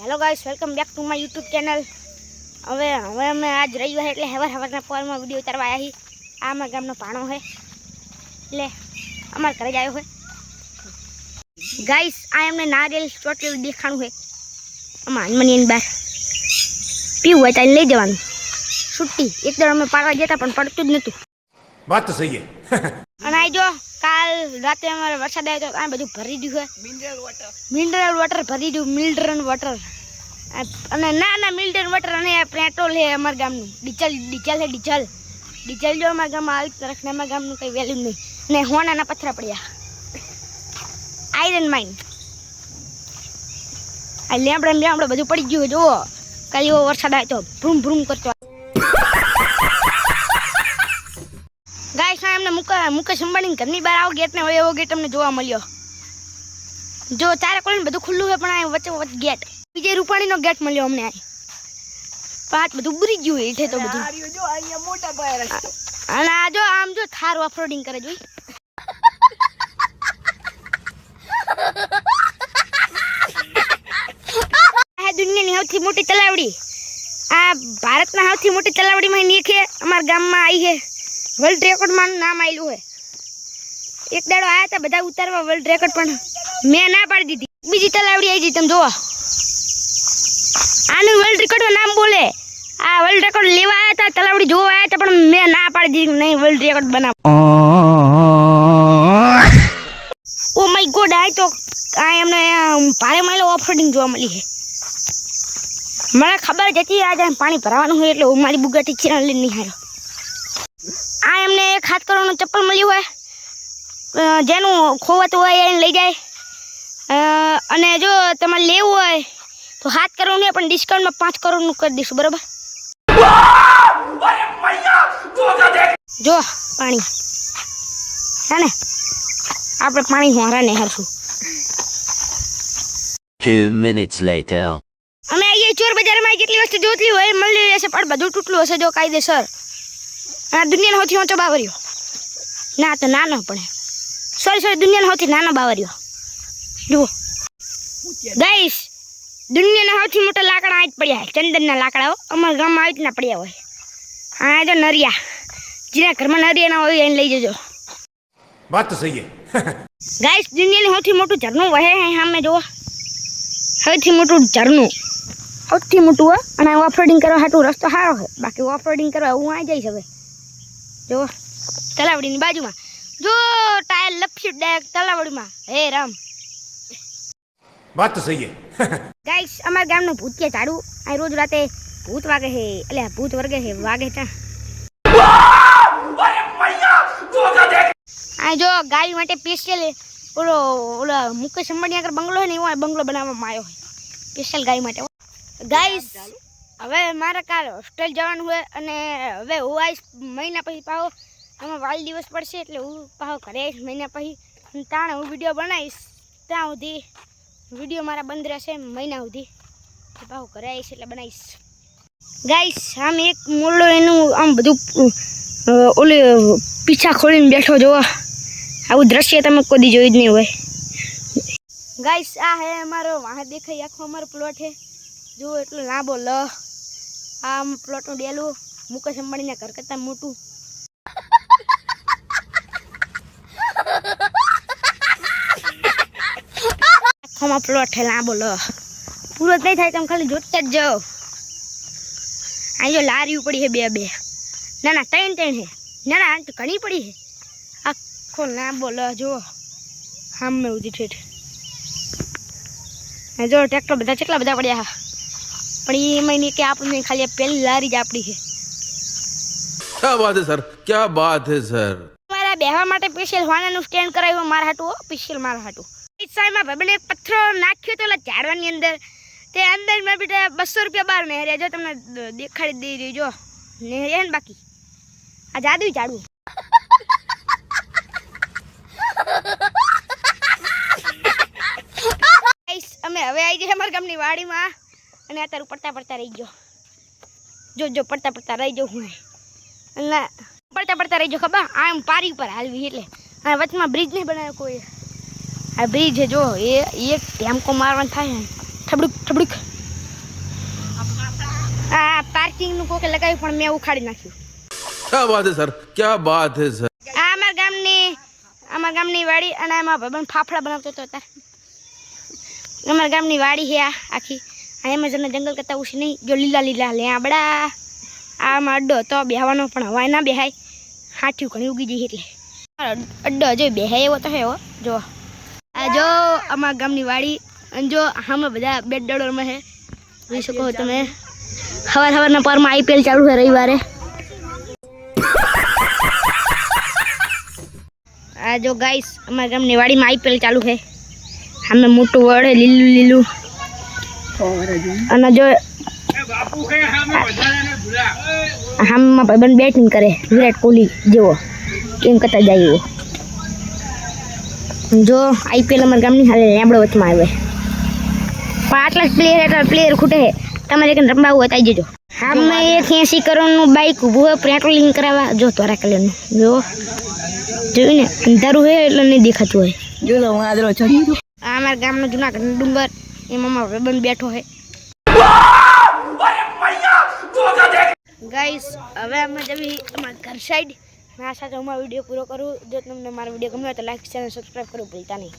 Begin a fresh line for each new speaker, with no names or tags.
Hello guys, welcome back to my YouTube channel. હવે અમે આજ રવિવાર એટલે હવારના પોરમાં વિડીયો ઉતારવા આવ્યા છીએ। આ અમારા ગામનો પાણો છે એટલે અમારા ઘરે જ આવ્યો છે ગાઈસ। આ એમને નારિયેલ ચોટલી દેખાણું છે આમાં હનુમાનની બહાર પીવું હોય તો લઈ જવાનું છૂટી। એક દર અમે પાડવા જતા પણ પડતું જ નહોતું।
વાત તો સહી છે।
અને આ જો કાલ રાતે અમારે વરસાદ આવ્યો તો આ બધું ભરી દીધું છે। મિનરલ વોટર ભરી દીધું, મિનરલ વોટર અને ના મિલ્ટન વોટર અને પેટ્રોલ છે અમારા ગામનું। ડીઝલ જો અમારા ગામમાં આવી તરફ ને અમારા ગામનું કંઈ વેલ્યુ નહીં। ને હોનાના પથ્થરા પડ્યા, આયરન માઇન આ લેમડા બધું પડી ગયું। જુઓ કાલે એવો વરસાદ આવ્યો તો ભ્રૂમ ભ્રૂમ કરતો ગાઈસ। આ એમને મુકેશ અંબાણી ઘરની બહાર આવો ગેટ ને હોય એવો ગેટ અમને જોવા મળ્યો। જો ચારે કોઈને બધું ખુલ્લું છે પણ આ વચ્ચે ગેટ વિજય રૂપાણીનો ગેટ મળ્યો અમને। આ પાંચ બધું બુરી ગયું એટલે તો બધું
જો અહીંયા મોટા પાયે રસ્તો
અને આ જો આમ જો થાર ઓફરોડિંગ કરે જોઈ। આ દુનિયાની સૌથી મોટી તલાવડી, આ ભારતના સૌથી મોટી તલાવડીમાં ની છે અમારા ગામમાં આવી છે। વર્લ્ડ રેકોર્ડમાં નામ આવેલું છે। એક દાડો આવ્યા હતા બધા ઉતારવા વર્લ્ડ રેકોર્ડ પણ મેં ના પાડી દીધી। બીજી તલાવડી આવી ગઈ, તમે જોવો આનું વર્લ્ડ રેકોર્ડમાં નામ બોલે। આ વર્લ્ડ રેકોર્ડ લેવા આવ્યા હતા, તલાવડી જોવા આવ્યા હતા પણ મેં ના પાડી દીધી નહીં વર્લ્ડ રેકોર્ડ બનાવ। ઓ માય ગોડ, આ તો આ એમને ભારે માયલો ઓફરોડિંગ જોવા મળી છે। મને ખબર જ હતી આજે પાણી ભરાવાનું હોય એટલે હું મારી બુગાટી ચિરાણ લઈને નહીં આવ્યો। આ એમને એક હાથ કરવાનું ચપ્પલ મળ્યું હોય, જેનું ખોવાતું હોય એને લઈ જાય। અને જો તમારે લેવું હોય તો 7 કરોડ નહીં પણ ડિસ્કાઉન્ટમાં 5 કરોડનું કરી દઈશું, બરાબર? જો પાણી હે ને, આપણે પાણી હોરા ને હરશું।
2 minutes later.
અમે અહીંયા ચોર બજારમાં જેટલી વસ્તુ જોતલી હોય મળી રહેશે પણ બધું તૂટલું હશે જો કાયદેસર। આ દુનિયાનો સૌથી ઊંચો બાવરિયો, ના તો નાનો પણ સોરી દુનિયાનો સૌથી નાનો બાવરિયો। જુઓ ગાઈસ, દુનિયાના સૌથી મોટા લાકડા આ જ પડ્યા છે, ચંદનના લાકડાઓ અમારા ગામમાં આવી રીતના પડ્યા હોય। આ જો નરિયા, જેના ઘરમાં નરિયા ના હોય એને લઈ જજો।
વાત તો સહી છે।
ગાઈસ, દુનિયાનું સૌથી મોટું ઝરણું વહે સામે જુઓ, સૌથી મોટું ઝરણું, સૌથી મોટું હોય। અને ઓફરોડિંગ કરવા હાટું રસ્તો સારો છે, બાકી ઓફરોડિંગ કરવા હું આવી જઈશ। હવે જુઓ તલાવડીની બાજુમાં જો ટાયર લપસ્યું ડાયરેક્ટ તલાવડીમાં। હે રામ,
વાત તો સહી છે।
ગાઈસ, અમારા ગામનું ભૂત કે ઝાડુ આ રોજ રાતે ભૂત વાગે છે, એટલે ભૂત વર્ગે છે વાગે ત્યાં। આ જો ગાય માટે સ્પેશિયલ ઓલો મુકેશ અંબાણી આગળ બંગલો હોય ને એવો બંગલો બનાવવામાં આવ્યો હોય સ્પેશિયલ ગાય માટે। ગાઈસ, હવે મારે કાલ હોસ્ટેલ જવાનું હોય અને હવે હું આવીશ મહિના પછી પાહો। આમાં વાલ દિવસ પડશે એટલે હું પાહો ઘરે આવીશ મહિના પછી, ત્યાં હું વિડીયો બનાવીશ। ત્યાં સુધી વિડીયો મારા બંધ રહેશે મહિના સુધી, પાહો ઘરે આવીશ એટલે બનાવીશ। ગાઈસ, આમ એક મોરલો એનું આમ બધું ઓલી પીછા ખોલીને બેઠો જોવો, આવું દ્રશ્ય તમે કોઈ જોયું જ નહીં હોય। ગાઈસ, આ હે અમારો વાહ દેખાય આખો અમારો પ્લોટ છે, જો એટલું લાંબો લ આ પ્લોટનું ડેલું મુકેશ અંબાણીના ઘર કરતાં મોટું। આખોમાં પ્લોટ છે લાંબો લ, પૂરો જ નહીં થાય તમે ખાલી જોતા જ જાઓ। અહીં જો લારીઓ પડી છે બે ના 3 છે, ના તો ઘણી પડી છે। આખો લાંબો લ જુઓ સામે ઉધી ઠેઠ। જો ટ્રેક્ટર બધા કેટલા બધા પડ્યા પણ એમાં નહીં કે આપણને ખાલી પહેલી લારી જ આપણી છે।
क्या बात है सर, क्या बात है सर।
મારા બેહવા માટે સ્પેશિયલ હોનાનું સ્ટેન્ડ કરાવ્યું મારા હાટું, સ્પેશિયલ મારા હાટું। સાઈમાં ભાઈને પથ્થરો નાખ્યો તો ઓલા ઝાડવાની અંદર, તે અંદર મેં બેટા 200 રૂપિયા બહાર નહેર્યા। જો તમને દેખાડી દઈ રહ્યું, જો નહેર્યા ને બાકી આ જાદુ ઝાડુ। અમે હવે આવી જઈએ અમારા ગામની વાડીમાં અને અત્યારે પડતા રહી ગયો। જો પડતા રહી જાઉં હું, અને પડતા રહી જાઉં ખબર આમ પારી ઉપર હાલવી એટલે। આ વચમાં બ્રિજ નહીં બનાવ્યો કોઈ, આ બ્રિજ છે જો, એ એક ટેમકો મારવાનું થાય ઠબડુક ઠબડુક આ પાર્કિંગનું કોકે લગાવ્યું પણ મેં ઉખાડી નાખ્યું.
क्या बात है सर क्या बात है सर
આ અમારા ગામની વાડી અને એમાં ભાઈબંધ ફાફડા બનાવતો હતો તાર. અમારા ગામની વાડી છે આ આખી. આ એમેઝોનના જંગલ કરતાં ઓછી નહીં. જો લીલા લીલા લેબડા. આમાં અડ્ડો હતો બેહવાનો પણ હવાય ના બેહાય. હાથિયું ઘણી ઉગી જઈ એટલે અડ્ડો જો બેહાય એવો તો હે હો. જો આ જો અમારા ગામની વાડી અને જો અમે બધા બેટ ડોળમાં છે જોઈ શકો છો તમે. સવારના પરમાં IPL ચાલુ છે રવિવારે. આ જો ગાઈસ અમારા ગામની વાડીમાં IPL ચાલુ છે. સામે મોટું વડ લીલું લીલું અને જો હામમાં ભાઈબંધ બેટિંગ કરે વિરાટ કોહલી જેવો કેમ કરતા જાય એવો. જો IPL અમારા ગામની હાલે લેબડો વચમાં આવે પણ આટલા જ પ્લેયર ખૂટે છે. તમારે કંઈ રમવા હોય તો આવી જજો. હામમાં 80 કરોડનું બાઇક ઊભું હોય પેટ્રોલિંગ કરાવવા. જો ધોરા કલરનું જો જોયું ને અંધારું હોય એટલે નહીં દેખાતું હોય.
જો તો વાદળો ચડી ગયો.
આ અમારા ગામનો જુનાગઢનો ડુંગર એમાં મારો ભાઈબંધ બેઠો છે. ગાઈસ હવે અમે જવી અમારા ઘર સાઈડ. આ સાથે હું મારો વિડીયો પૂરો કરું. જો તમને મારો વિડીયો ગમ્યો તો લાઈક ચેનલ સબસ્ક્રાઈબ કરવું ભૂલતા નહીં.